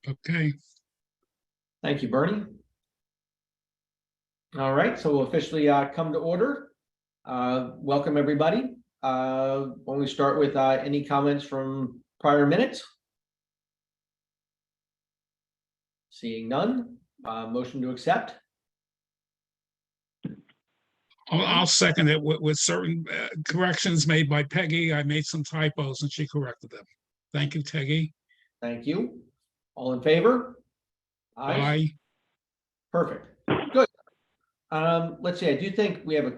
Okay. Thank you, Bernie. All right, so we'll officially come to order. Welcome, everybody. When we start with any comments from prior minutes? Seeing none, motion to accept. I'll second it with certain corrections made by Peggy. I made some typos and she corrected them. Thank you, Peggy. Thank you. All in favor? Aye. Perfect. Good. Let's see. I do think we have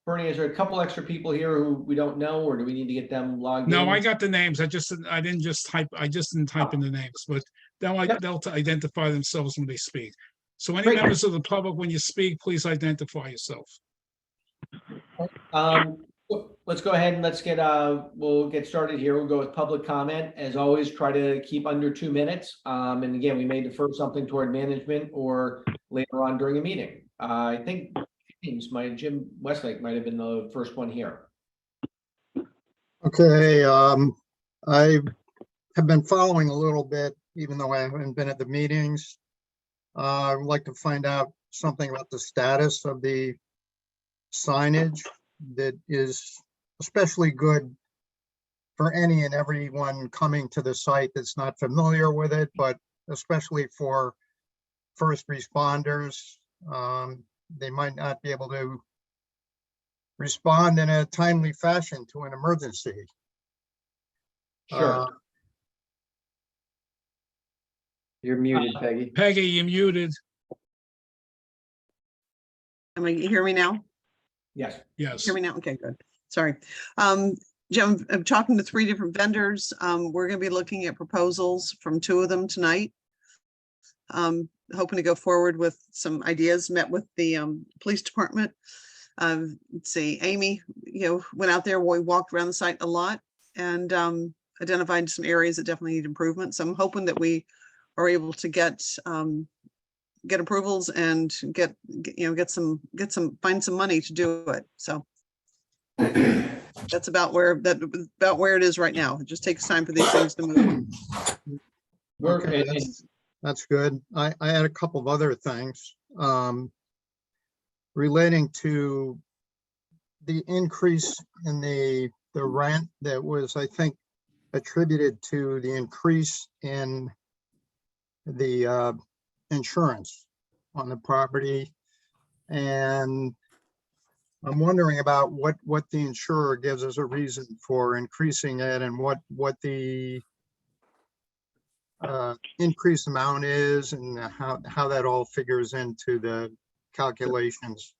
Bernie, is there a couple extra people here who we don't know, or do we need to get them logged in? No, I got the names. I didn't type in the names, but they'll identify themselves when they speak. So any Great. members of the public, when you speak, please identify yourself. Let's go ahead and we'll get started here. We'll go with public comment. As always, try to keep under 2 minutes. And again, we may defer something toward management or later on during a meeting. I think Jim Westlake might have been the first one here. Okay, I have been following a little bit, even though I haven't been at the meetings. I would like to find out something about the status of the signage that is especially good for any and everyone coming to the site that's not familiar with it, but especially for first responders. They might not be able to respond in a timely fashion to an emergency. Sure. You're muted, Peggy. Peggy, you're muted. Am I, you hear me now? Yes. Yes. Hear me now? Okay, good. Sorry. Jim, I'm talking to 3 different vendors. We're going to be looking at proposals from 2 of them tonight. Hoping to go forward with some ideas. Met with the police department. Let's see, Amy, went out there. We walked around the site a lot and identified some areas that definitely need improvement. So I'm hoping that we are able to get approvals and find some money to do it. So that's about where it is right now. It just takes time for these things to move. Okay, that's good. I had a couple of other things relating to the increase in the rent that was, I think, attributed to the increase in the insurance on the property. And I'm wondering about what the insurer gives as a reason for increasing it and what the increased amount is and how that all figures into the calculations,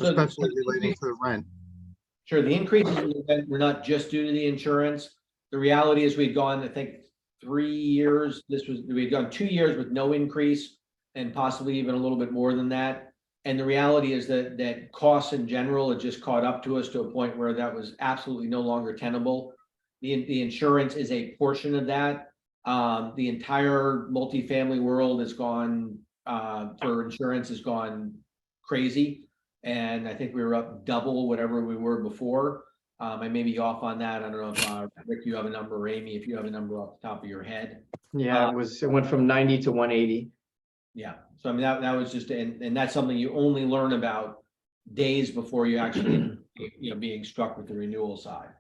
especially relating to the rent. Sure. The increases in the rent were not just due to the insurance. The reality is we'd gone, I think, 3 years. We'd gone 2 years with no increase and possibly even a little bit more than that. And the reality is that costs in general had just caught up to us to a point where that was absolutely no longer tenable. The insurance is a portion of that. The entire multifamily world has gone for insurance has gone crazy. And I think we were up double whatever we were before. I may be off on that. I don't know if Rick, you have a number, or Amy, if you have a number off the top of your head. Yeah, it went from 90 to 180. Yeah. So I mean, that was just, and that's something you only learn about days before you actually, being struck with the renewal side.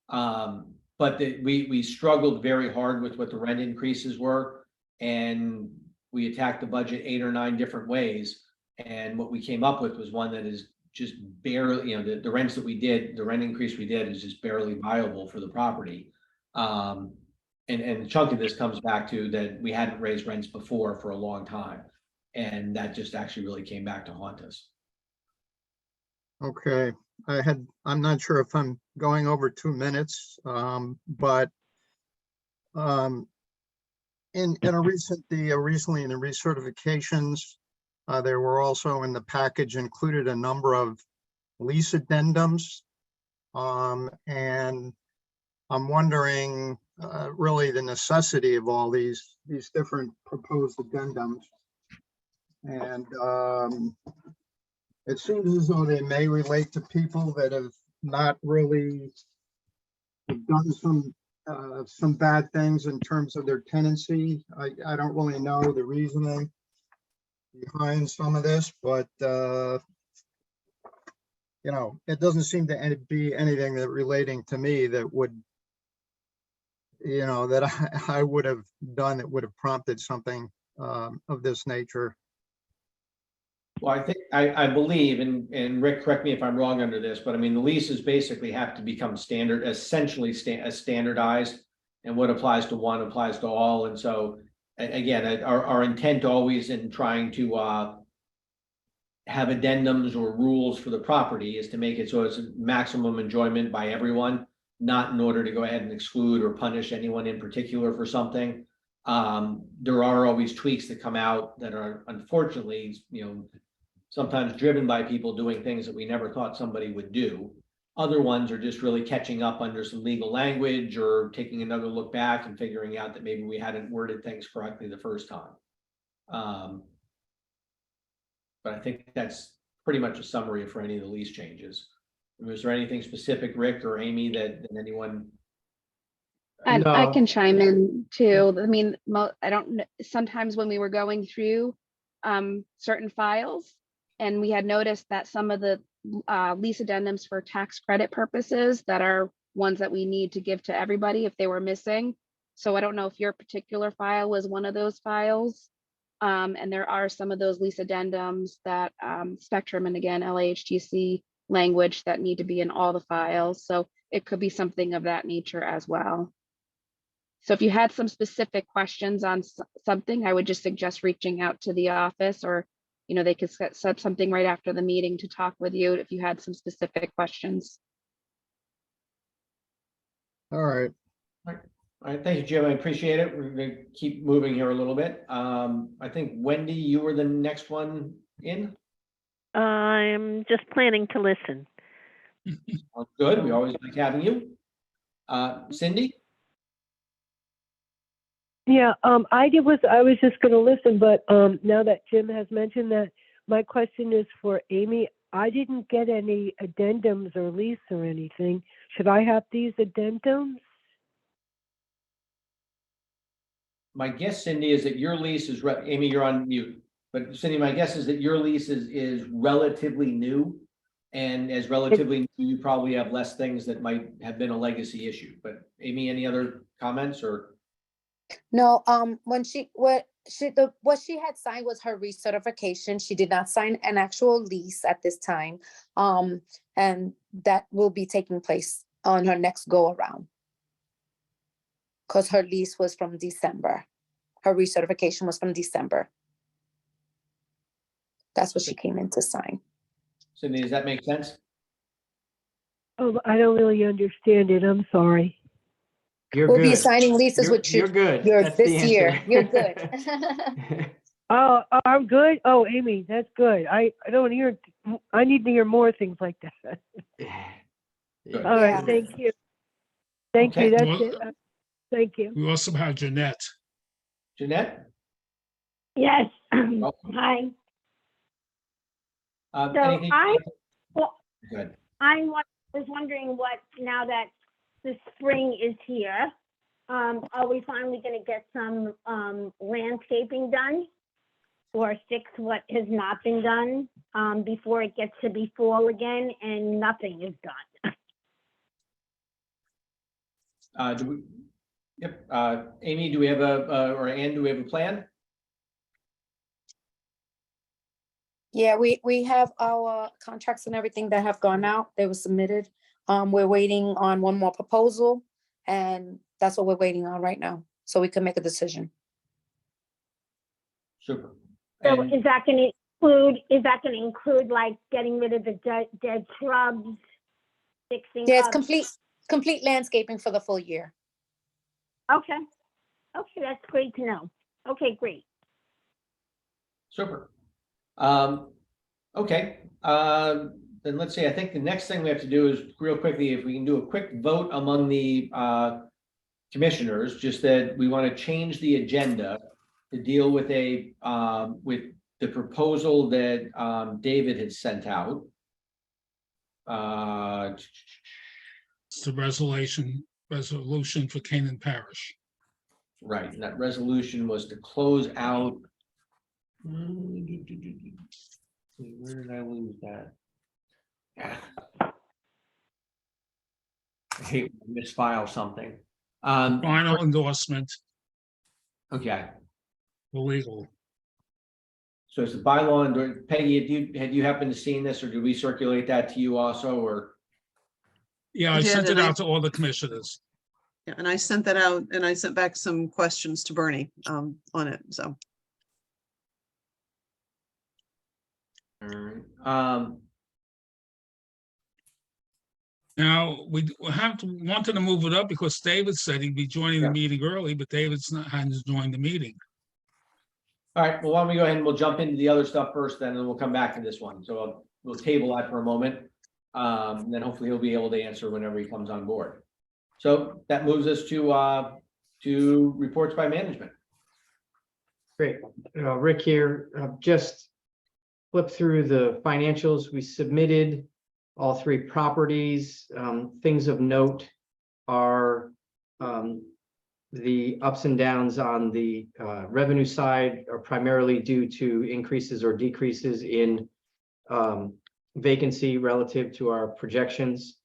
But we struggled very hard with what the rent increases were, and we attacked the budget 8 or 9 different ways. And what we came up with was one that is just barely, the rents that we did, the rent increase we did is just barely viable for the property. And a chunk of this comes back to that we hadn't raised rents before for a long time. And that just actually really came back to haunt us. Okay, I'm not sure if I'm going over 2 minutes, but recently in the recertifications, there were also in the package included a number of lease addendums. And I'm wondering really the necessity of all these different proposed addendums. And it seems as though they may relate to people that have not really done some some bad things in terms of their tenancy. I don't really know the reasoning behind some of this, but, you know, it doesn't seem to be anything that relating to me that would, you know, that I would have done that would have prompted something of this nature. Well, I think, I believe, and Rick, correct me if I'm wrong under this, but I mean, the leases basically have to become standard, essentially standardized. And what applies to one applies to all. And so, again, our intent always in trying to have addendums or rules for the property is to make it so it's maximum enjoyment by everyone, not in order to go ahead and exclude or punish anyone in particular for something. There are always tweaks that come out that are unfortunately, you know, sometimes driven by people doing things that we never thought somebody would do. Other ones are just really catching up under some legal language or taking another look back and figuring out that maybe we hadn't worded things correctly the first time. But I think that's pretty much a summary for any of the lease changes. Was there anything specific, Rick or Amy, that anyone? I No. can chime in too. I mean, I don't know, sometimes when we were going through certain files and we had noticed that some of the lease addendums for tax credit purposes that are ones that we need to give to everybody if they were missing. So I don't know if your particular file was one of those files. And there are some of those lease addendums that Spectrum and again, LAHTC language that need to be in all the files. So it could be something of that nature as well. So if you had some specific questions on something, I would just suggest reaching out to the office, or, you know, they could set something right after the meeting to talk with you if you had some specific questions. All right. All right, thank you, Jim. I appreciate it. We're gonna keep moving here a little bit. I think Wendy, you were the next one in. I'm just planning to listen. Good. We always like having you. Cindy? Yeah, I was just gonna listen, but now that Jim has mentioned that, my question is for Amy. I didn't get any addendums or lease or anything. Should I have these addendums? My guess, Cindy, is that your lease is, Amy, you're on mute. But Cindy, my guess is that your lease is relatively new. And as relatively new, you probably have less things that might have been a legacy issue. But Amy, any other comments or? No, what she had signed was her recertification. She did not sign an actual lease at this time. And that will be taking place on her next go around. Because her lease was from December. Her recertification was from December. That's what she came in to sign. Cindy, does that make sense? Oh, I don't really understand it. I'm sorry. You're We'll good. be signing leases with you. You're good. You're That's the this year. answer. You're good. Oh, I'm good. Oh, Amy, that's good. I don't hear. I need to hear more things like that. Good. All right, Yeah. thank you. Thank Okay. you. That's Well- it. Thank you. We also have Jeanette. Jeanette? Yes. Oh. Hi. So Anything? well, Good. was wondering what, now that the spring is here, are we finally going to get some landscaping done? Or fix what has not been done before it gets to be fall again and nothing is done? Do we? Yep. Amy, do we have or Ann, do we have a plan? Yeah, we have our contracts and everything that have gone out. They were submitted. We're waiting on one more proposal, and that's what we're waiting on right now, so we can make a decision. Super. So And is that going to include like getting rid of the dead shrubs, fixing Yeah, it's up? complete landscaping for the full year. Okay. Okay, that's great to know. Okay, great. super. Okay. Then let's see. I think the next thing we have to do is real quickly, if we can do a quick vote among the commissioners, just that we want to change the agenda to deal with with the proposal that David had sent out. It's the resolution resolution for Canaan Parish. Right, and that resolution was to close out. Where did I lose that? Ah. I hate when I misfile something. Final endorsement, Okay, the legal. so it's the bylaw, and Peggy, had you happened to seen this, or did we circulate that to you also, or? Yeah, You I did, sent it and I- out to all the commissioners. Yeah, and I sent that out and I sent back some questions to Bernie on it, so. Alright, Now, we wanted to move it up because David said he'd be joining the Yeah. meeting early, but David's not, hasn't joined the meeting. all right, well, why don't we go ahead and we'll jump into the other stuff first, then, and then we'll come back to this one, so we'll table that for a moment. And then hopefully he'll be able to answer whenever he comes on board. So that moves us to reports by management. Great. Rick here, just flip through the financials. We submitted all three properties. Things of note are the ups and downs on the revenue side are primarily due to increases or decreases in vacancy relative to our projections.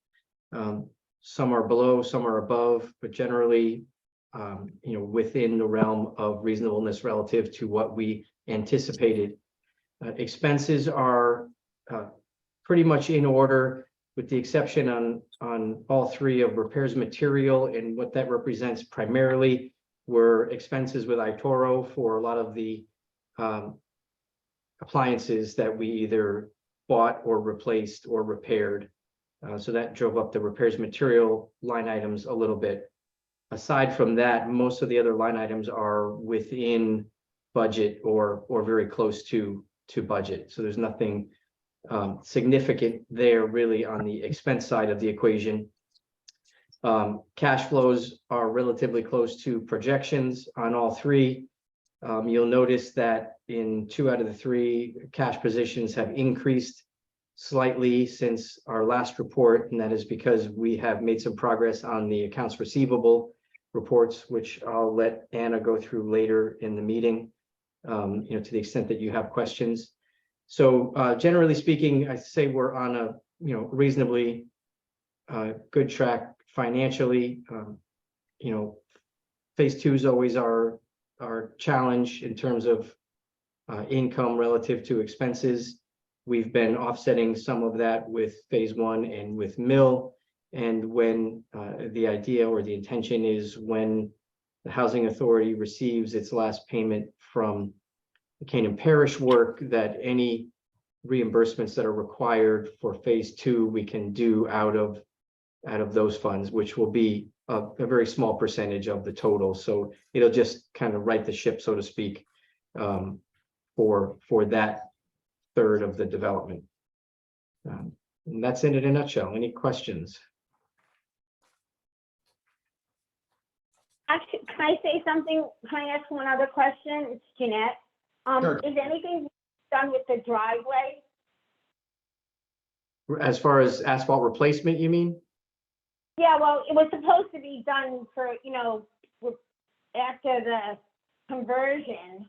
Some are below, some are above, but generally, within the realm of reasonableness relative to what we anticipated. Expenses are pretty much in order, with the exception on all three of repairs material, and what that represents primarily were expenses with iToro for a lot of the appliances that we either bought or replaced or repaired. So that drove up the repairs material line items a little bit. Aside from that, most of the other line items are within budget or very close to budget. So there's nothing significant there really on the expense side of the equation. Cash flows are relatively close to projections on all three. You'll notice that in 2 out of the 3 cash positions have increased slightly since our last report, and that is because we have made some progress on the accounts receivable reports, which I'll let Anna go through later in the meeting, to the extent that you have questions. So generally speaking, I say we're on a reasonably good track financially. Phase 2 is always our challenge in terms of income relative to expenses. We've been offsetting some of that with phase 1 and with mill. And when the idea or the intention is when the housing authority receives its last payment from the Canaan Parish work, that any reimbursements that are required for phase 2 we can do out of those funds, which will be a very small percentage of the total. So it'll just kind of right the ship, so to speak, for that third of the development. And that's it in a nutshell. Any questions? Actually, can I say something? Can I ask one other question? It's Jeanette. Sure. Is anything done with the driveway? As far as asphalt replacement, you mean? Yeah, well, it was supposed to be done for, after the conversion.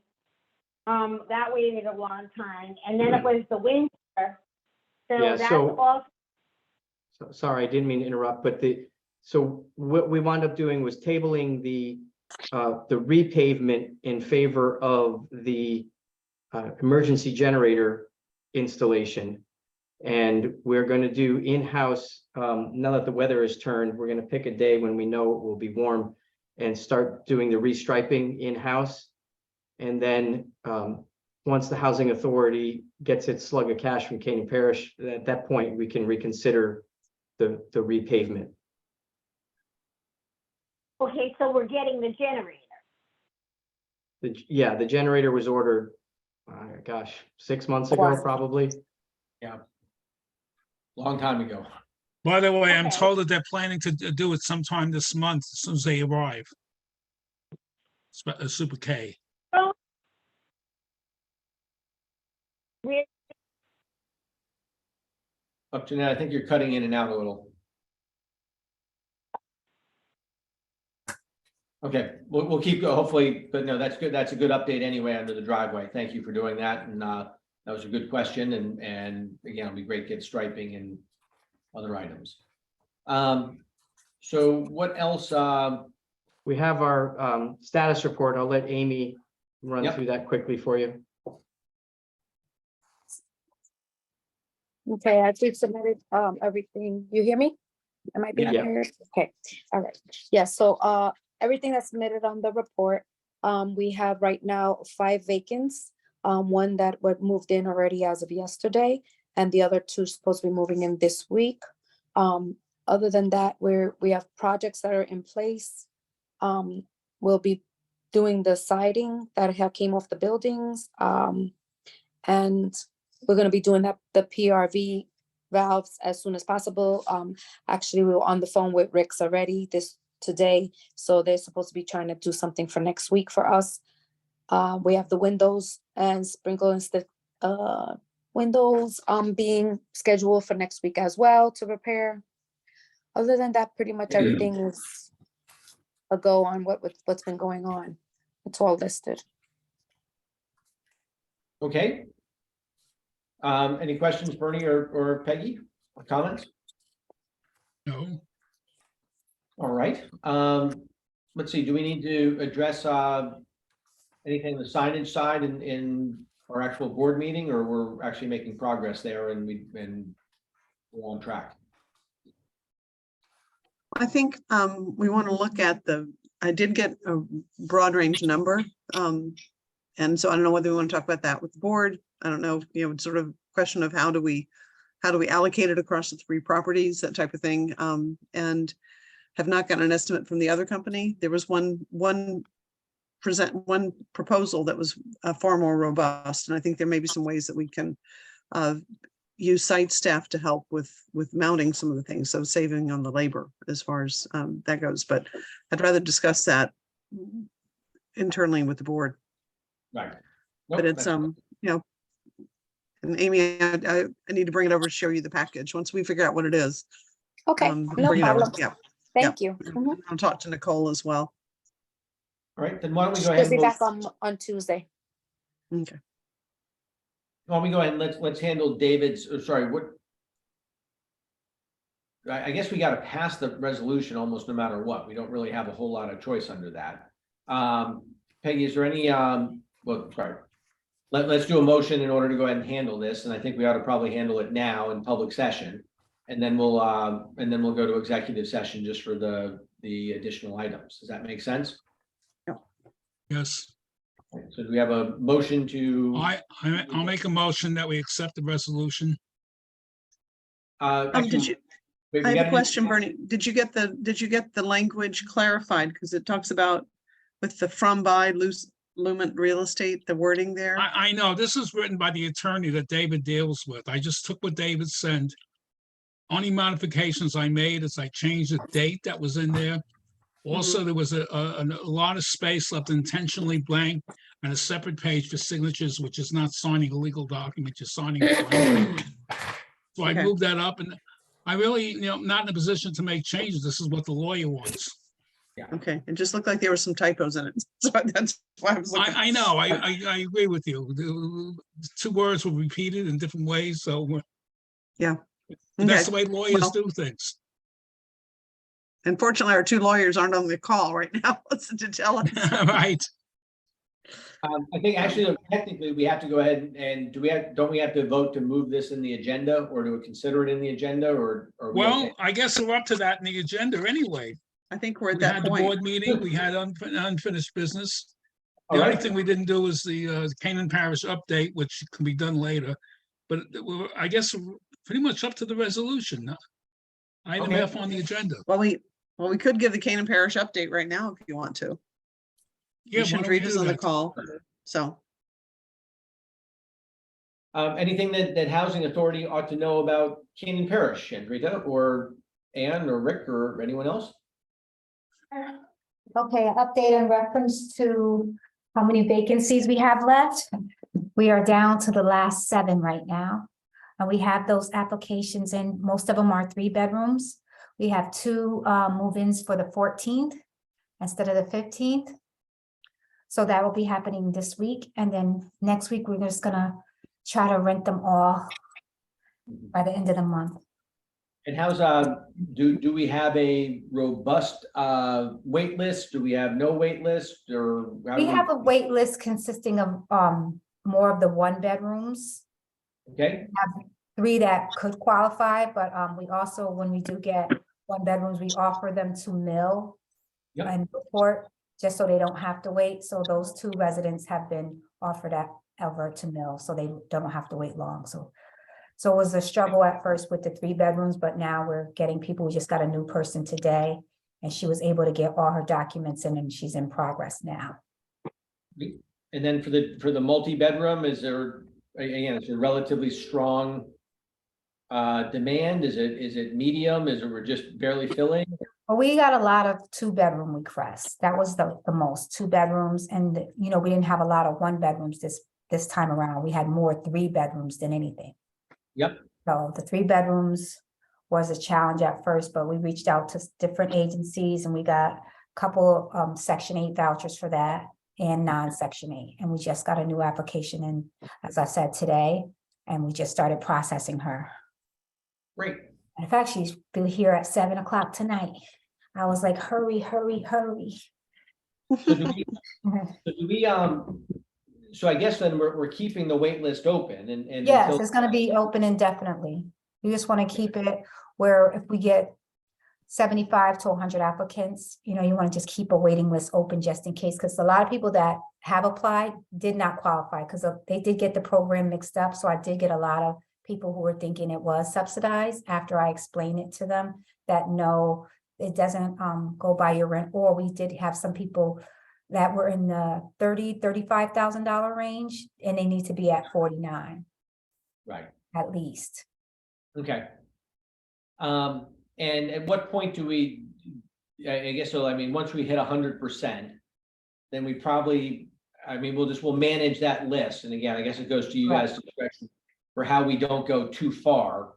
That waited a long time, and then it was the winter. Yeah, So that's so- also, Sorry, I didn't mean to interrupt, but so what we wound up doing was tabling the repavement in favor of the emergency generator installation. And we're going to do in-house, now that the weather has turned, we're going to pick a day when we know it will be warm and start doing the restriping in-house. And then once the housing authority gets its slug of cash from Canaan Parish, at that point, we can reconsider the repavement. okay, so we're getting the generator. The generator was ordered, gosh, 6 months ago, Wow. probably. Long time ago. By the way, I'm Okay. told that they're planning to do it sometime this month, as soon as they arrive. Super K. We're, Up to now, I think you're cutting in and out a little. Okay, we'll keep, hopefully, but no, that's good. That's a good update anyway under the driveway. Thank you for doing that. And that was a good question. And again, it'll be great to get striping and other items. So what else? We have our status report. I'll let Amy run Yep. through that quickly for you. Okay, I just submitted everything. You hear me? Am I being Yeah. heard? Okay, all right. Yeah, so everything that's submitted on the report, we have right now 5 vacants. One that was moved in already as of yesterday, and the other 2 supposed to be moving in this week. Other than that, we have projects that are in place. We'll be doing the siding that have came off the buildings. And we're gonna be doing the PRV valves as soon as possible. Actually, we were on the phone with Rick's already today, so they're supposed to be trying to do something for next week for us. We have the windows and sprinkler windows being scheduled for next week as well to repair. Other than that, pretty much everything is a go on what's been going on. It's all listed. Okay. Any questions, Bernie or Peggy, or comments? No, All right. Let's see, do we need to address anything on the signage side in our actual board meeting, or we're actually making progress there and we're on track? I think we want to look at I did get a broad range number. And so I don't know whether we want to talk about that with the board. I don't know, sort of question of how do we allocate it across the 3 properties, that type of thing. And have not gotten an estimate from the other company. There was one proposal that was far more robust. And I think there may be some ways that we can use site staff to help with mounting some of the things. So saving on the labor as far as that goes, but I'd rather discuss that internally with the board. Right. But it's, and Amy, I need to bring it over to show you the package once we figure out what it is. Okay, I'll no bring it over. problem. Yeah, Thank you. Mhm. I'll talk to Nicole as well. All right, then why don't we go ahead She'll be and back on Tuesday. Okay. why don't we go ahead and let's handle David's, I guess we got to pass the resolution almost no matter what. We don't really have a whole lot of choice under that. Peggy, is there any, let's do a motion in order to go ahead and handle this, and I think we ought to probably handle it now in public session. And then we'll go to executive session just for the additional items. Does that make sense? yes. So do we have a motion to? I'll make a motion that we accept the resolution. Actually, wait, we I have got a question, Bernie. Did you get the language clarified? Because it talks about with the from by Lument Real Estate, the wording there. I know this is written by the attorney that David deals with. I just took what David sent. Only modifications I made is I changed the date that was in there. Also, there was a lot of space left intentionally blank and a separate page for signatures, which is not signing a legal document, you're signing. So I Okay. moved that up, and I really, not in a position to make changes. This is what the lawyer wants. Okay, it just looked like there were some typos in it. So that's why I was looking. I know, I agree with you. The 2 words were repeated in different ways, so Yeah. that's the Okay. way lawyers Well- do things. Unfortunately, our 2 lawyers aren't on the call right now. Listen to tell us. Right. I think actually technically we have to go ahead and don't we have to vote to move this in the agenda or to consider it in the agenda or? are we Well, okay? I guess we're up to that in the agenda anyway. I think we're at We that had the point. board meeting, we had unfinished business. All The only right. thing we didn't do was the Canaan Parish update, which can be done later. But I guess we're pretty much up to the resolution. Item Okay. F on the agenda. Well, we could give the Canaan Parish update right now if you want to. Yeah, why don't we Reed is do on the that? call, so. Anything that housing authority ought to know about Canaan Parish, Andrita or Ann or Rick or anyone else? Okay, update in reference to how many vacancies we have left. We are down to the last 7 right now. And we have those applications in, most of them are 3 bedrooms. We have 2 move-ins for the 14th. instead of the 15th. So that will be happening this week. And then next week, we're just gonna try to rent them all by the end of the month. And how's, do we have a robust, wait list? Do we have no wait list or? how We do have a wait list consisting of more of the 1 bedrooms. Okay, 3 that could qualify, but we also, when we do get 1 bedrooms, we offer them to Mill Yep. and report, just so they don't have to wait. So those 2 residents have been offered at Elver to Mill, so they don't have to wait long. So it was a struggle at first with the 3 bedrooms, but now we're getting people. We just got a new person today, and she was able to get all her documents in, and she's in progress now. and then for the multi-bedroom, is there, again, it's a relatively strong demand? Is it medium? Is it we're just barely filling? Well, we got a lot of 2-bedroom requests. That was the most 2 bedrooms. And, you know, we didn't have a lot of 1 bedrooms this time around. We had more 3 bedrooms than anything. Yep. So the 3 bedrooms was a challenge at first, but we reached out to different agencies and we got a couple of Section 8 vouchers for that and non-Section 8. And we just got a new application in, as I said, today, and we just started processing her. Great. In fact, she's been here at 7 o'clock tonight. I was like, hurry, hurry, hurry. So do we, so I guess then we're keeping the wait list open and. Yes, until- it's gonna be open indefinitely. We just want to keep it where if we get 75 to 100 applicants, you know, you want to just keep a waiting list open just in case, because a lot of people that have applied did not qualify because they did get the program mixed up. So I did get a lot of people who were thinking it was subsidized after I explained it to them that no, it doesn't go by your rent. Or we did have some people that were in the $35,000 range and they need to be at 49 Right, at least. okay. And at what point do we, I guess, so I mean, once we hit 100%, then we probably, I mean, we'll manage that list. And again, I guess it goes to you guys' discretion for how we don't go too far.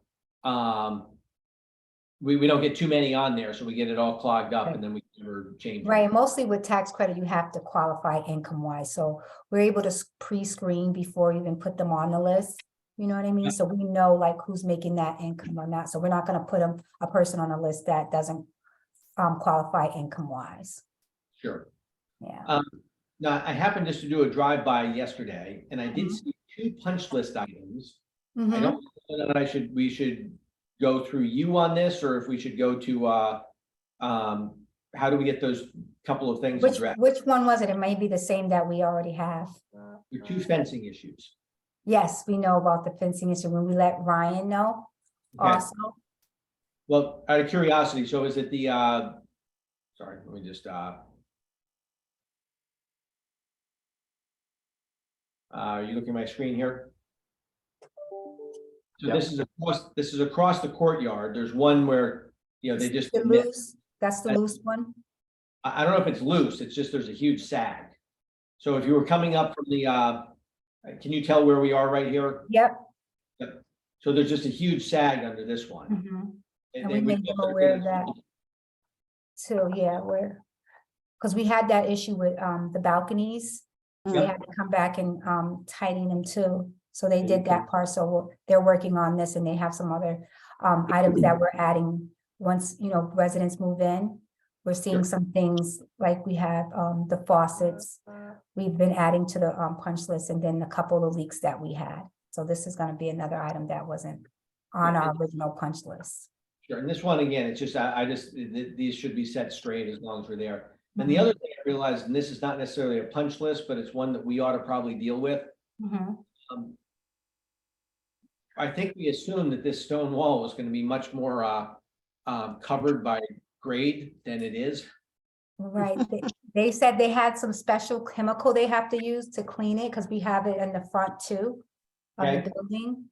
We don't get too many on there, so we get it all clogged up and then we never change. it. Right, mostly with tax credit, you have to qualify income wise, so we're able to pre-screen before you even put them on the list. You know what I mean? So we know like who's making that income or not, so we're not gonna put a person on a list that doesn't qualify income wise. Sure. Yeah. Now, I happened just to do a drive-by yesterday and I did see 2 punch list items. I Mhm. don't know that we should go through you on this, or if we should go to, how do we get those couple of things addressed? Which one was it? It may be the same that we already have. The 2 fencing issues. Yes, we know about the fencing issue when we let Ryan know Okay. also. Well, out of curiosity, so is it the, sorry, let me just, are you looking at my screen here? So Yep. this is across the courtyard. There's one where, you know, they just. The loose, that's the loose one. I don't know if it's loose, it's just there's a huge sag. So if you were coming up from the, can you tell where we are right here? Yep. So there's just a huge sag under this one. Mhm. And we they would made them go aware there. of that. So, yeah, because we had that issue with the balconies. They Yeah. had to come back and tighten them too. So they did that part. So they're working on this and they have some other items that we're adding once, you know, residents move in. We're seeing Sure. some things like we have the faucets. We've been adding to the punch list and then a couple of leaks that we had. So this is gonna be another item that wasn't on our original punch list. Sure, and this one, again, it's just, I just, these should be set straight as long as we're there. And the Mhm. other thing I realized, and this is not necessarily a punch list, but it's one that we ought to probably deal with. Mhm. I think we assumed that this stone wall was gonna be much more, covered by grade than it is. Right, they said they had some special chemical they have to use to clean it, because we have it in the front too of Okay. the building.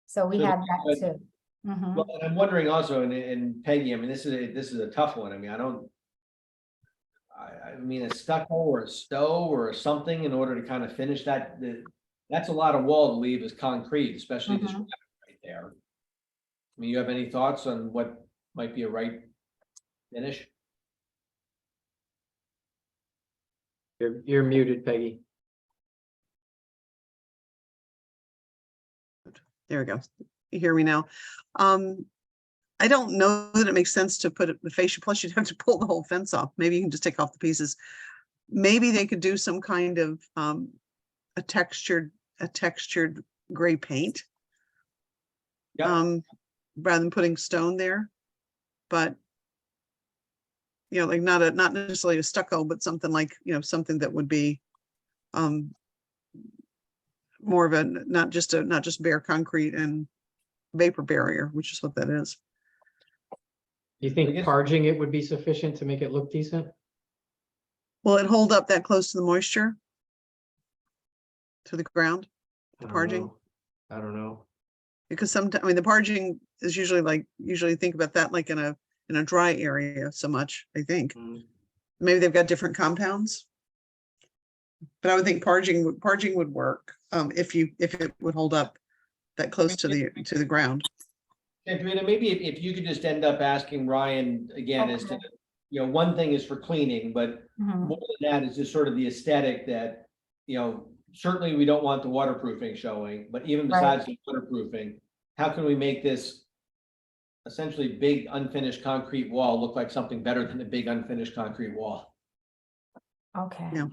So we So have the- that too. Mhm. Well, and I'm wondering also, and Peggy, I mean, this is a tough one. I mean, I mean, a stucco or a stow or something in order to kind of finish that, that's a lot of wall to leave as concrete, especially this Mhm. right there. I mean, you have any thoughts on what might be a right finish? You're muted, Peggy. There we go. You hear me now? I don't know that it makes sense to put the fascia, plus you'd have to pull the whole fence off. Maybe you can just take off the pieces. Maybe they could do some kind of a textured gray paint. Yeah. Rather than putting stone there. But like not necessarily a stucco, but something like, something that would be more of a not just bare concrete and vapor barrier, which is what that is. You I think guess- parging it would be sufficient to make it look decent? Will it hold up that close to the moisture? To the ground? I don't Parging? know. I don't know. Because sometimes, the parging is usually think about that like in a dry area so much, I think. Mm. Maybe they've got different compounds. But I would think parging would work, if it would hold up that close to the ground. And Karina, maybe if you could just end up asking Ryan again as to, one thing is for cleaning, but Mhm. more than that is just sort of the aesthetic that, certainly we don't want the waterproofing showing, but even besides the waterproofing, how can we make this essentially big unfinished concrete wall look like something better than a big unfinished concrete wall? Okay. Yeah.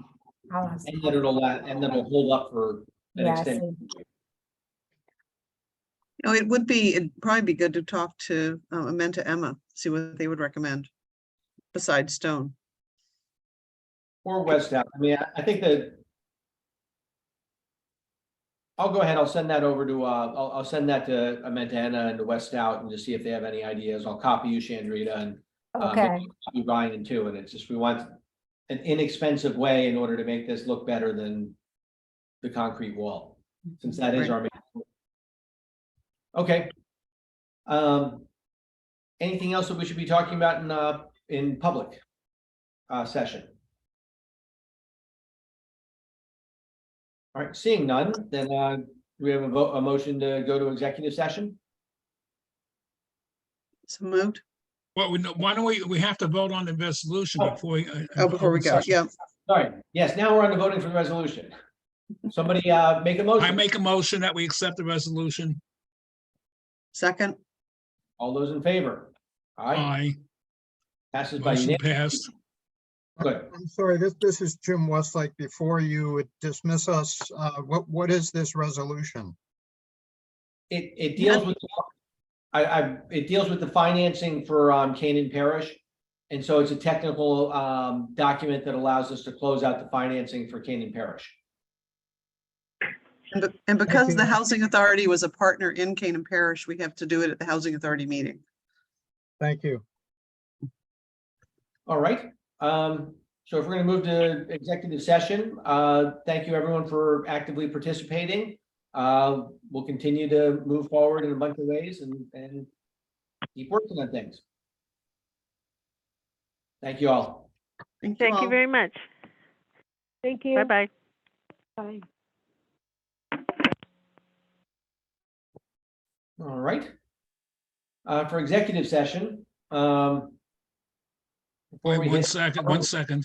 I'll ask. And that it'll hold up for an Yeah, I extended. see. It'd probably be good to talk to Amenta Emma, see what they would recommend besides stone. Or West Out. I mean, I think that. I'll go ahead, I'll send that over to, I'll send that to Amenta and to West Out and just see if they have any ideas. I'll copy you, Chandrita, and Okay, maybe copy Ryan too. And it's just, we want an inexpensive way in order to make this look better than the concrete wall, since that is Right. our main. Okay. Anything else that we should be talking about in public session? All right, seeing none, then do we have a motion to go to executive session? So moved. Well, why don't we have to vote on the resolution Oh. before we. Before we go, yeah. Sorry, yes, now we're on to voting for the resolution. Somebody make a I motion. make a motion that we accept the resolution. Second, All those in favor? All right, Aye, passes by motion unanimous. passed. Good. I'm sorry, this is Jim Westlake. Before you would dismiss us, what is this resolution? It deals with, it deals with the financing for Canaan Parish. And so it's a technical document that allows us to close out the financing for Canaan Parish. and because you. the Housing Authority was a partner in Canaan Parish, we have to do it at the Housing Authority meeting. Thank you. All right, so if we're gonna move to executive session, thank you everyone for actively participating. We'll continue to move forward in a bunch of ways and keep working on things. Thank you all. Thank you Thank you all. very much. Thank you. Bye-bye. Bye. All right. For executive session, before Wait, we one hit- second.